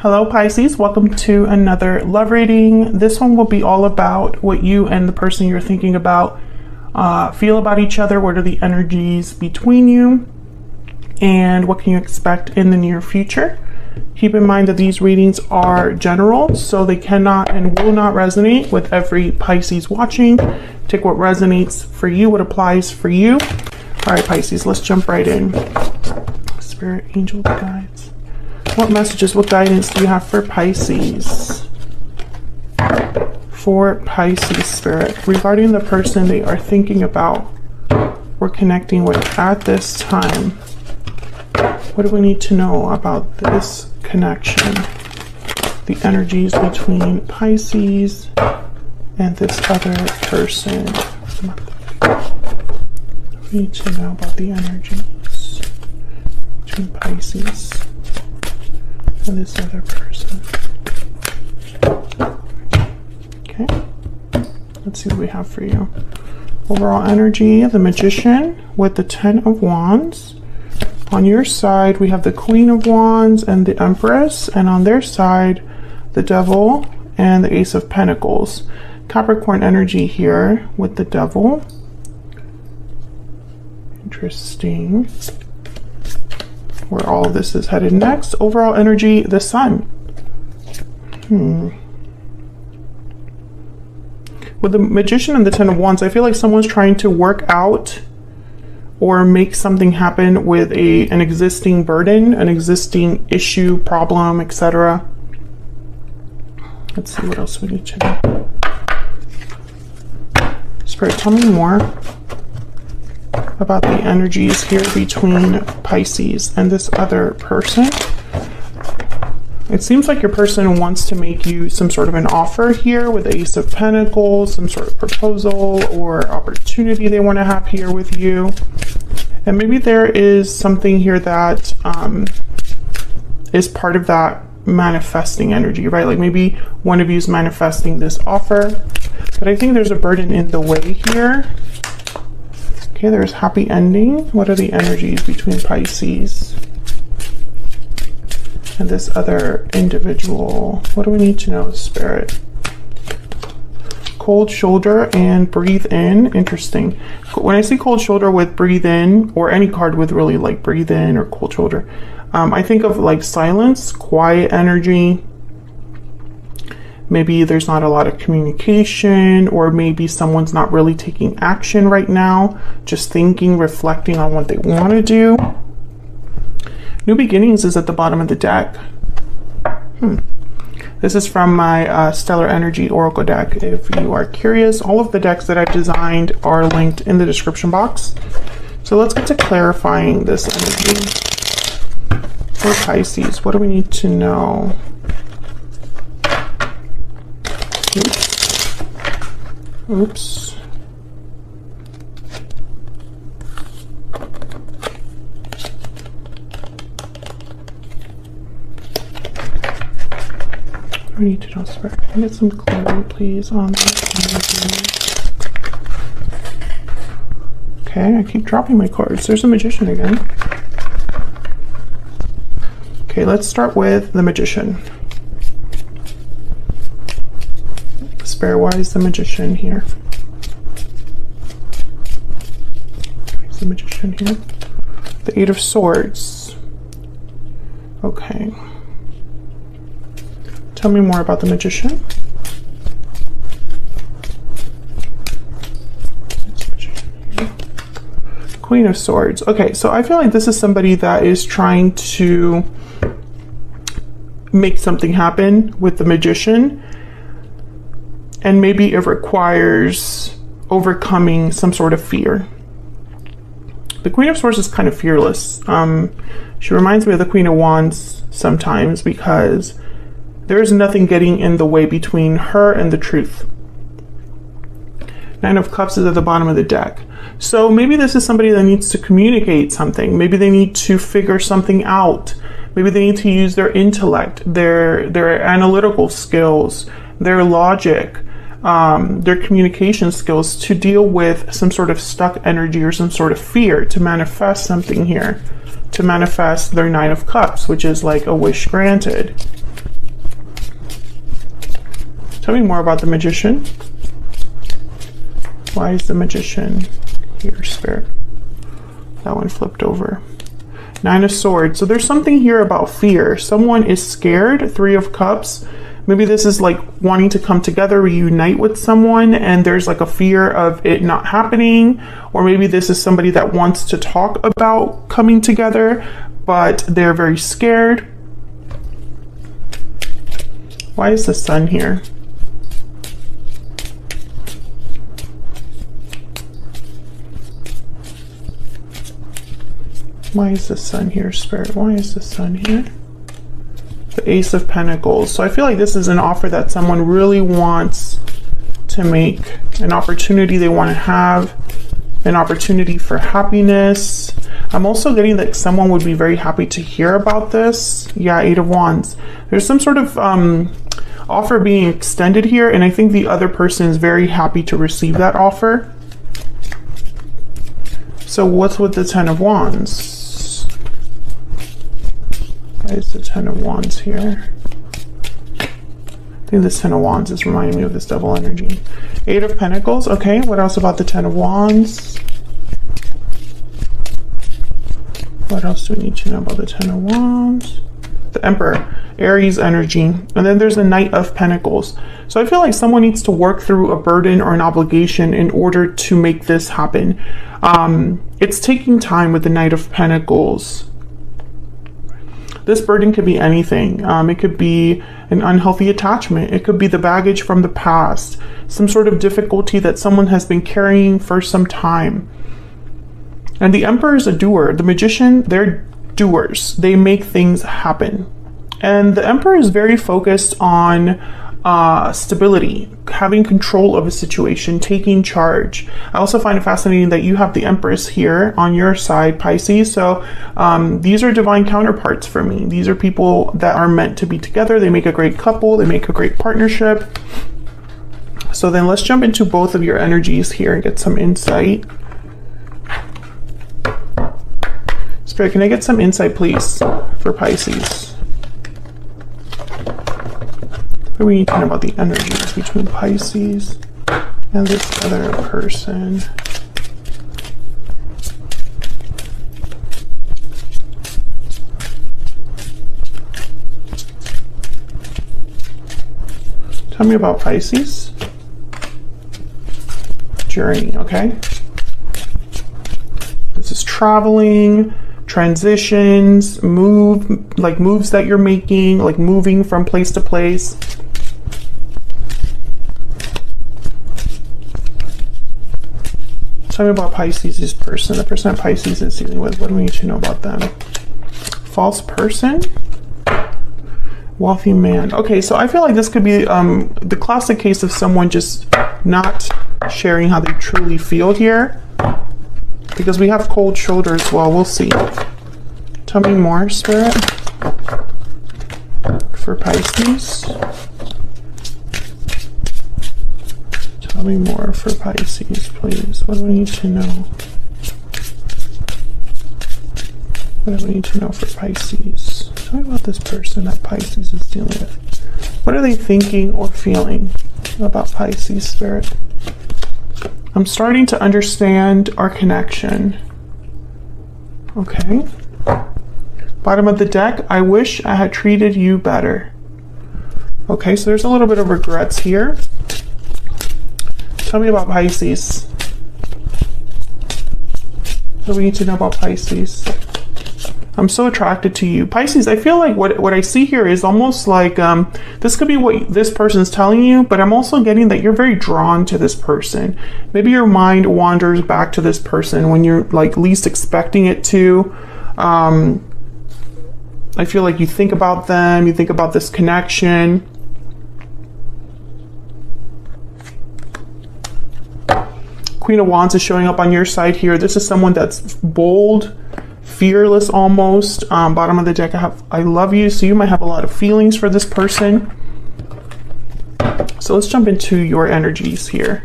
Hello Pisces, welcome to another love reading. This one will be all about what you and the person you're thinking about feel about each other. What are the energies between you and what can you expect in the near future? Keep in mind that these readings are general, so they cannot and will not resonate with every Pisces watching. Take what resonates for you, what applies for you. All right, Pisces, let's jump right in. Spirit, angel, guides. What messages, what guidance do you have for Pisces? For Pisces, Spirit, regarding the person they are thinking about or connecting with at this time. What do we need to know about this connection? The energies between Pisces and this other person. What do we need to know about the energies between Pisces and this other person? Okay, let's see what we have for you. Overall energy, the Magician with the 10 of Wands. On your side, we have the Queen of Wands and the Empress, and on their side, the Devil and the Ace of Pentacles. Capricorn energy here with the Devil. Interesting. Where all of this is headed next. Overall energy, the Sun. With the Magician and the 10 of Wands, I feel like someone's trying to work out or make something happen with an existing burden, an existing issue, problem, etc. Let's see what else we need to know. Spirit, tell me more about the energies here between Pisces and this other person. It seems like your person wants to make you some sort of an offer here with the Ace of Pentacles, some sort of proposal or opportunity they want to have here with you. And maybe there is something here that is part of that manifesting energy, right? Like maybe one of you is manifesting this offer, but I think there's a burden in the way here. Okay, there's happy ending. What are the energies between Pisces and this other individual? What do we need to know, Spirit? Cold shoulder and breathe in. Interesting. When I see cold shoulder with breathe in, or any card with really like breathe in or cold shoulder, I think of like silence, quiet energy. Maybe there's not a lot of communication, or maybe someone's not really taking action right now, just thinking, reflecting on what they want to do. New beginnings is at the bottom of the deck. This is from my Stellar Energy Oracle deck. If you are curious, all of the decks that I've designed are linked in the description box. So let's get to clarifying this energy. For Pisces, what do we need to know? Oops. We need to know, Spirit. Can I get some clarity, please, on this? Okay, I keep dropping my cards. There's a Magician again. Okay, let's start with the Magician. Spirit, why is the Magician here? Why is the Magician here? The Eight of Swords. Okay. Tell me more about the Magician. Queen of Swords. Okay, so I feel like this is somebody that is trying to make something happen with the Magician, and maybe it requires overcoming some sort of fear. The Queen of Swords is kind of fearless. She reminds me of the Queen of Wands sometimes, because there is nothing getting in the way between her and the truth. Nine of Cups is at the bottom of the deck. So maybe this is somebody that needs to communicate something. Maybe they need to figure something out. Maybe they need to use their intellect, their analytical skills, their logic, their communication skills to deal with some sort of stuck energy or some sort of fear, to manifest something here, to manifest their Nine of Cups, which is like a wish granted. Tell me more about the Magician. Why is the Magician here, Spirit? That one flipped over. 9 of Swords. So there's something here about fear. Someone is scared. 3 of Cups. Maybe this is like wanting to come together, reunite with someone, and there's like a fear of it not happening. Or maybe this is somebody that wants to talk about coming together, but they're very scared. Why is the Sun here? Why is the Sun here, Spirit? Why is the Sun here? The Ace of Pentacles. So I feel like this is an offer that someone really wants to make, an opportunity they want to have, an opportunity for happiness. I'm also getting that someone would be very happy to hear about this. Yeah, 8 of Wands. There's some sort of offer being extended here, and I think the other person is very happy to receive that offer. So what's with the 10 of Wands? Why is the 10 of Wands here? I think this 10 of Wands is reminding me of this double energy. 8 of Pentacles. Okay, what else about the 10 of Wands? What else do we need to know about the 10 of Wands? The Emperor, Aries energy. And then there's the Knight of Pentacles. So I feel like someone needs to work through a burden or an obligation in order to make this happen. It's taking time with the Knight of Pentacles. This burden could be anything. It could be an unhealthy attachment. It could be the baggage from the past, some sort of difficulty that someone has been carrying for some time. And the Emperor is a doer. The Magician, they're doers. They make things happen. And the Emperor is very focused on stability, having control of a situation, taking charge. I also find it fascinating that you have the Empress here on your side, Pisces. So these are divine counterparts for me. These are people that are meant to be together. They make a great couple. They make a great partnership. So then let's jump into both of your energies here and get some insight. Spirit, can I get some insight, please, for Pisces? What do we need to know about the energies between Pisces and this other person? Tell me about Pisces. Journey, okay? This is traveling, transitions, moves that you're making, like moving from place to place. Tell me about Pisces, this person, the person that Pisces is dealing with. What do we need to know about them? False person? Wealthy man. Okay, so I feel like this could be the classic case of someone just not sharing how they truly feel here. Because we have cold shoulders. Well, we'll see. Tell me more, Spirit, for Pisces. Tell me more for Pisces, please. What do we need to know? What do we need to know for Pisces? Tell me about this person that Pisces is dealing with. What are they thinking or feeling about Pisces, Spirit? I'm starting to understand our connection. Okay. Bottom of the deck, I wish I had treated you better. Okay, so there's a little bit of regrets here. Tell me about Pisces. What do we need to know about Pisces? I'm so attracted to you. Pisces, I feel like what I see here is almost like this could be what this person's telling you, but I'm also getting that you're very drawn to this person. Maybe your mind wanders back to this person when you're like least expecting it to. I feel like you think about them, you think about this connection. Queen of Wands is showing up on your side here. This is someone that's bold, fearless almost. Bottom of the deck, I love you. So you might have a lot of feelings for this person. So let's jump into your energies here.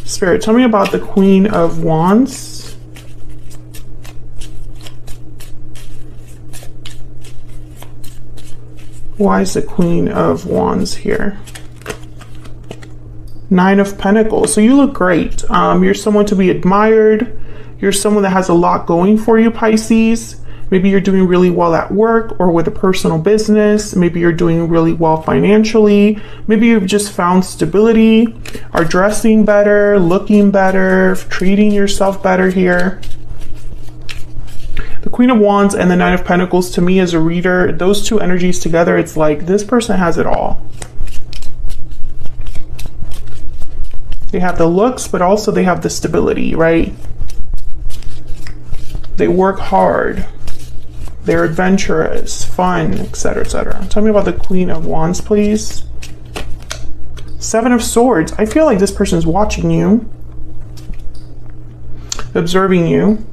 Spirit, tell me about the Queen of Wands. Why is the Queen of Wands here? Nine of Pentacles. So you look great. You're someone to be admired. You're someone that has a lot going for you, Pisces. Maybe you're doing really well at work or with a personal business. Maybe you're doing really well financially. Maybe you've just found stability, are dressing better, looking better, treating yourself better here. The Queen of Wands and the Nine of Pentacles, to me as a reader, those two energies together, it's like this person has it all. They have the looks, but also they have the stability, right? They work hard. They're adventurous, fun, etc., etc. Tell me about the Queen of Wands, please. Seven of Swords. I feel like this person is watching you, observing you.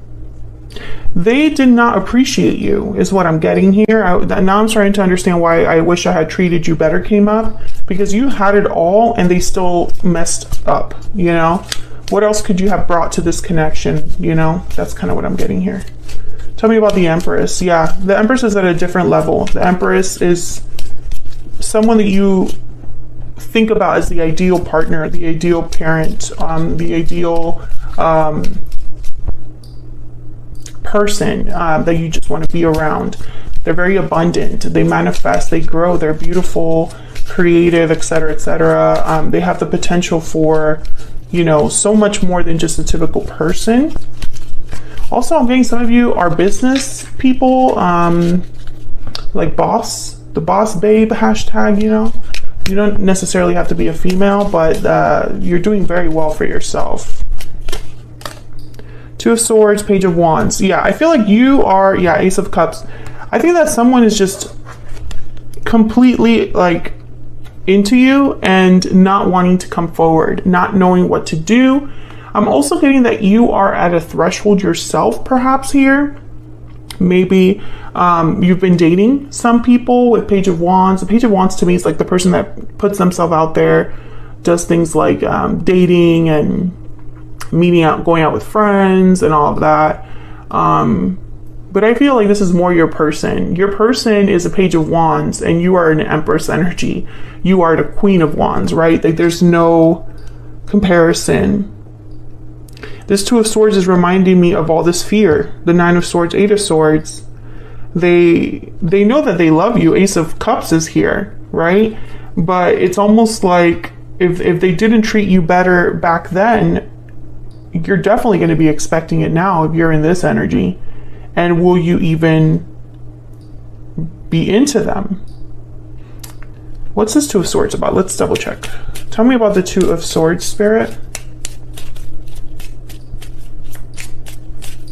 They did not appreciate you, is what I'm getting here. Now I'm starting to understand why I wish I had treated you better came up, because you had it all and they still messed up, you know? What else could you have brought to this connection, you know? That's kind of what I'm getting here. Tell me about the Empress. Yeah, the Empress is at a different level. The Empress is someone that you think about as the ideal partner, the ideal parent, the ideal person that you just want to be around. They're very abundant. They manifest, they grow, they're beautiful, creative, etc., etc. They have the potential for, you know, so much more than just a typical person. Also, I'm getting some of you are business people, like boss, the boss babe hashtag, you know. You don't necessarily have to be a female, but you're doing very well for yourself. Two of Swords, Page of Wands. Yeah, I feel like you are, yeah, Ace of Cups. I think that someone is just completely like into you and not wanting to come forward, not knowing what to do. I'm also getting that you are at a threshold yourself, perhaps here. Maybe you've been dating some people with Page of Wands. The Page of Wands to me is like the person that puts themselves out there, does things like dating and meeting out, going out with friends and all of that. But I feel like this is more your person. Your person is a Page of Wands and you are an Empress energy. You are the Queen of Wands, right? Like there's no comparison. This Two of Swords is reminding me of all this fear. The Nine of Swords, Eight of Swords. They know that they love you. Ace of Cups is here, right? But it's almost like if they didn't treat you better back then, you're definitely going to be expecting it now if you're in this energy. And will you even be into them? What's this Two of Swords about? Let's double check. Tell me about the Two of Swords, Spirit.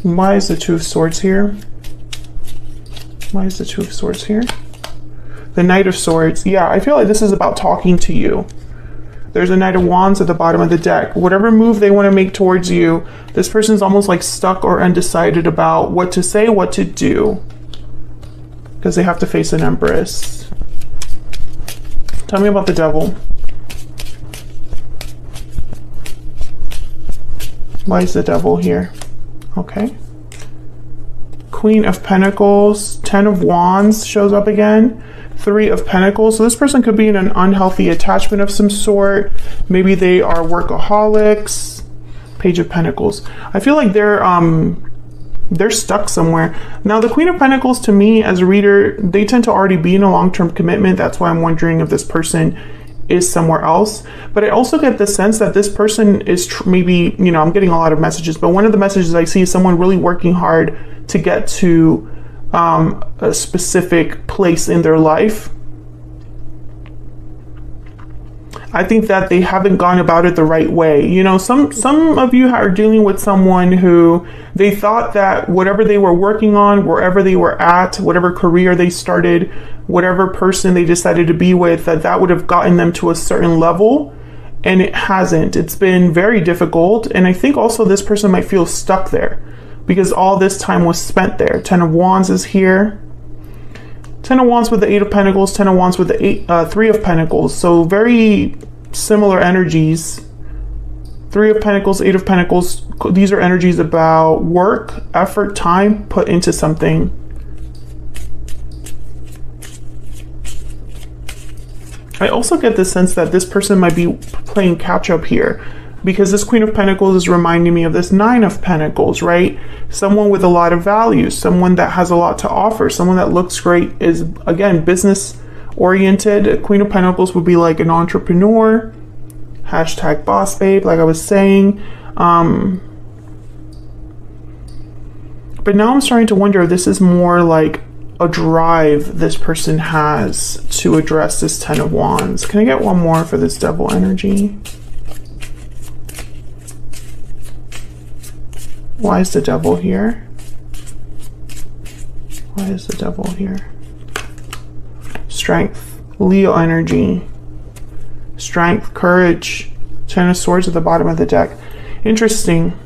Why is the Two of Swords here? Why is the Two of Swords here? The Knight of Swords. Yeah, I feel like this is about talking to you. There's a Knight of Wands at the bottom of the deck. Whatever move they want to make towards you, this person's almost like stuck or undecided about what to say, what to do. Because they have to face an Empress. Tell me about the Devil. Why is the Devil here? Okay. Queen of Pentacles, Ten of Wands shows up again. Three of Pentacles. So this person could be in an unhealthy attachment of some sort. Maybe they are workaholics. Page of Pentacles. I feel like they're stuck somewhere. Now the Queen of Pentacles, to me as a reader, they tend to already be in a long-term commitment. That's why I'm wondering if this person is somewhere else. But I also get the sense that this person is maybe, you know, I'm getting a lot of messages, but one of the messages I see is someone really working hard to get to a specific place in their life. I think that they haven't gone about it the right way. You know, some of you are dealing with someone who they thought that whatever they were working on, wherever they were at, whatever career they started, whatever person they decided to be with, that would have gotten them to a certain level, and it hasn't. It's been very difficult, and I think also this person might feel stuck there because all this time was spent there. Ten of Wands is here. Ten of Wands with the Eight of Pentacles, Ten of Wands with the Three of Pentacles. So very similar energies. Three of Pentacles, Eight of Pentacles. These are energies about work, effort, time put into something. I also get the sense that this person might be playing catch up here, because this Queen of Pentacles is reminding me of this Nine of Pentacles, right? Someone with a lot of value, someone that has a lot to offer, someone that looks great, is, again, business oriented. Queen of Pentacles would be like an entrepreneur, hashtag boss babe, like I was saying. But now I'm starting to wonder if this is more like a drive this person has to address this Ten of Wands. Can I get one more for this Devil energy? Why is the Devil here? Why is the Devil here? Strength, Leo energy, strength, courage, Ten of Swords at the bottom of the deck. Interesting.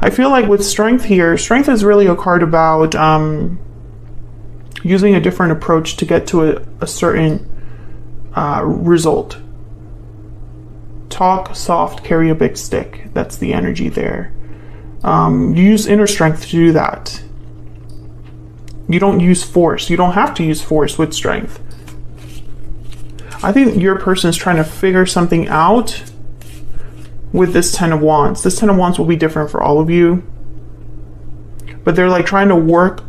I feel like with strength here, strength is really a card about using a different approach to get to a certain result. Talk soft, carry a big stick. That's the energy there. You use inner strength to do that. You don't use force. You don't have to use force with strength. I think your person is trying to figure something out with this Ten of Wands. This Ten of Wands will be different for all of you. But they're like trying to work,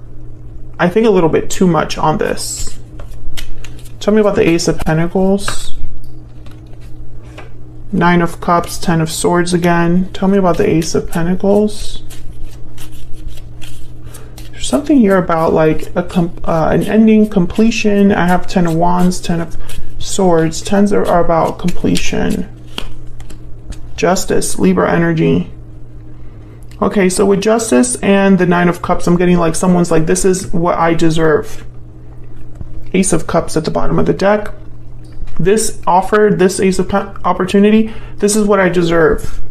I think, a little bit too much on this. Tell me about the Ace of Pentacles. Nine of Cups, Ten of Swords again. Tell me about the Ace of Pentacles. There's something here about like an ending, completion. I have Ten of Wands, Ten of Swords. Tens are about completion. Justice, Libra energy. Okay, so with Justice and the Nine of Cups, I'm getting like someone's like, this is what I deserve. Ace of Cups at the bottom of the deck. This offer, this Ace of opportunity, this is what I deserve.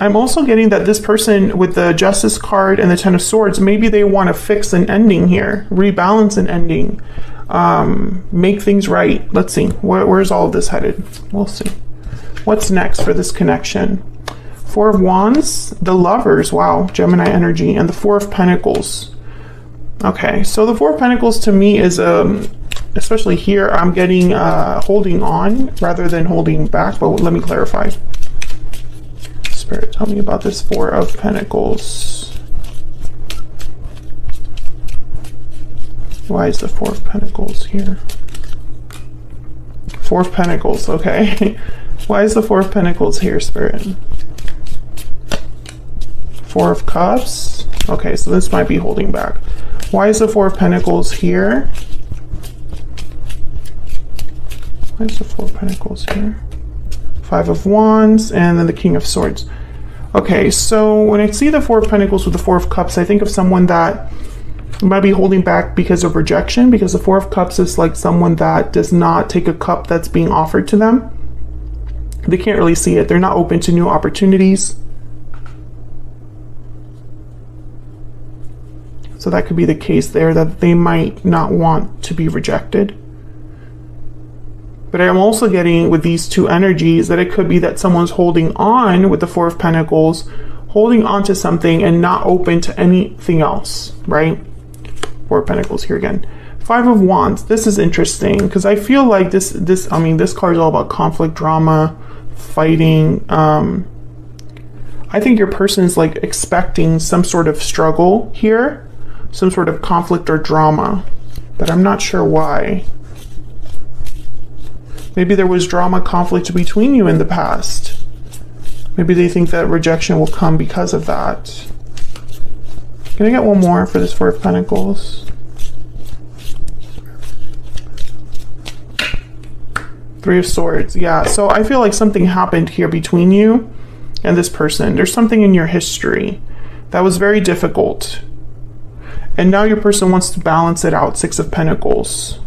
I'm also getting that this person with the Justice card and the Ten of Swords, maybe they want to fix an ending here, rebalance an ending, make things right. Let's see, where's all of this headed? We'll see. What's next for this connection? Four of Wands, the Lovers, wow, Gemini energy, and the Four of Pentacles. Okay, so the Four of Pentacles to me is, especially here, I'm getting holding on rather than holding back, but let me clarify. Spirit, tell me about this Four of Pentacles. Why is the Four of Pentacles here? Four of Pentacles, okay. Why is the Four of Pentacles here, Spirit? Four of Cups. Okay, so this might be holding back. Why is the Four of Pentacles here? Why is the Four of Pentacles here? Five of Wands, and then the King of Swords. Okay, so when I see the Four of Pentacles with the Four of Cups, I think of someone that might be holding back because of rejection, because the Four of Cups is like someone that does not take a cup that's being offered to them. They can't really see it. They're not open to new opportunities. So that could be the case there, that they might not want to be rejected. But I'm also getting with these two energies that it could be that someone's holding on with the Four of Pentacles, holding on to something and not open to anything else, right? Four of Pentacles here again. Five of Wands, this is interesting because I feel like this card is all about conflict, drama, fighting. I think your person is like expecting some sort of struggle here, some sort of conflict or drama, but I'm not sure why. Maybe there was drama, conflict between you in the past. Maybe they think that rejection will come because of that. Can I get one more for this Four of Pentacles? Three of Swords, yeah. So I feel like something happened here between you and this person. There's something in your history that was very difficult. And now your person wants to balance it out. Six of Pentacles.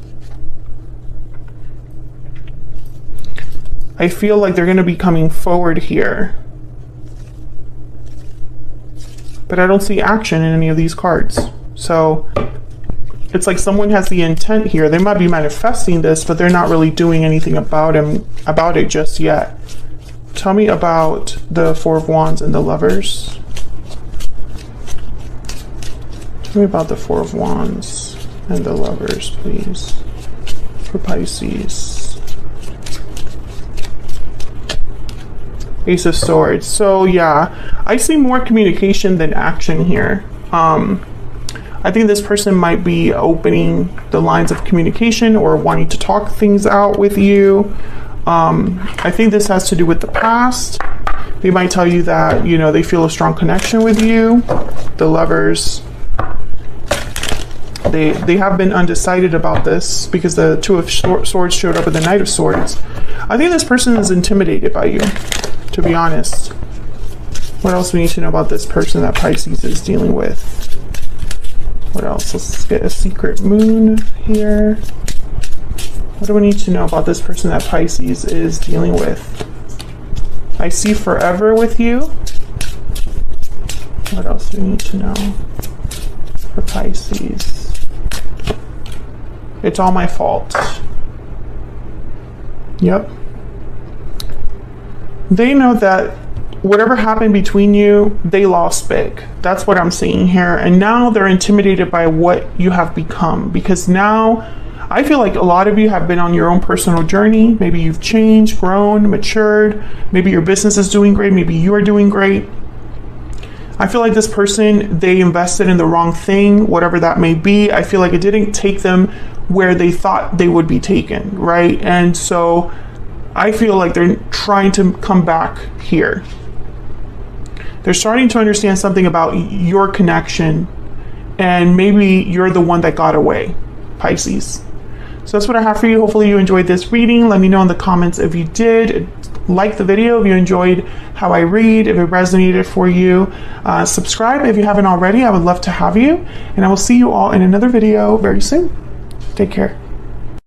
I feel like they're going to be coming forward here. But I don't see action in any of these cards. So it's like someone has the intent here. They might be manifesting this, but they're not really doing anything about it just yet. Tell me about the Four of Wands and the Lovers. Tell me about the Four of Wands and the Lovers, please, for Pisces. Ace of Swords. So yeah, I see more communication than action here. I think this person might be opening the lines of communication or wanting to talk things out with you. I think this has to do with the past. They might tell you that, you know, they feel a strong connection with you. The Lovers, they have been undecided about this because the Two of Swords showed up with the Knight of Swords. I think this person is intimidated by you, to be honest. What else we need to know about this person that Pisces is dealing with? What else? Let's get a secret moon here. What do we need to know about this person that Pisces is dealing with? I see forever with you. What else do we need to know for Pisces? It's all my fault. Yep. They know that whatever happened between you, they lost big. That's what I'm seeing here. And now they're intimidated by what you have become, because now I feel like a lot of you have been on your own personal journey. Maybe you've changed, grown, matured. Maybe your business is doing great. Maybe you are doing great. I feel like this person, they invested in the wrong thing, whatever that may be. I feel like it didn't take them where they thought they would be taken, right? And so I feel like they're trying to come back here. They're starting to understand something about your connection, and maybe you're the one that got away, Pisces. So that's what I have for you. Hopefully you enjoyed this reading. Let me know in the comments if you did. Like the video if you enjoyed how I read, if it resonated for you. Subscribe if you haven't already. I would love to have you. And I will see you all in another video very soon. Take care.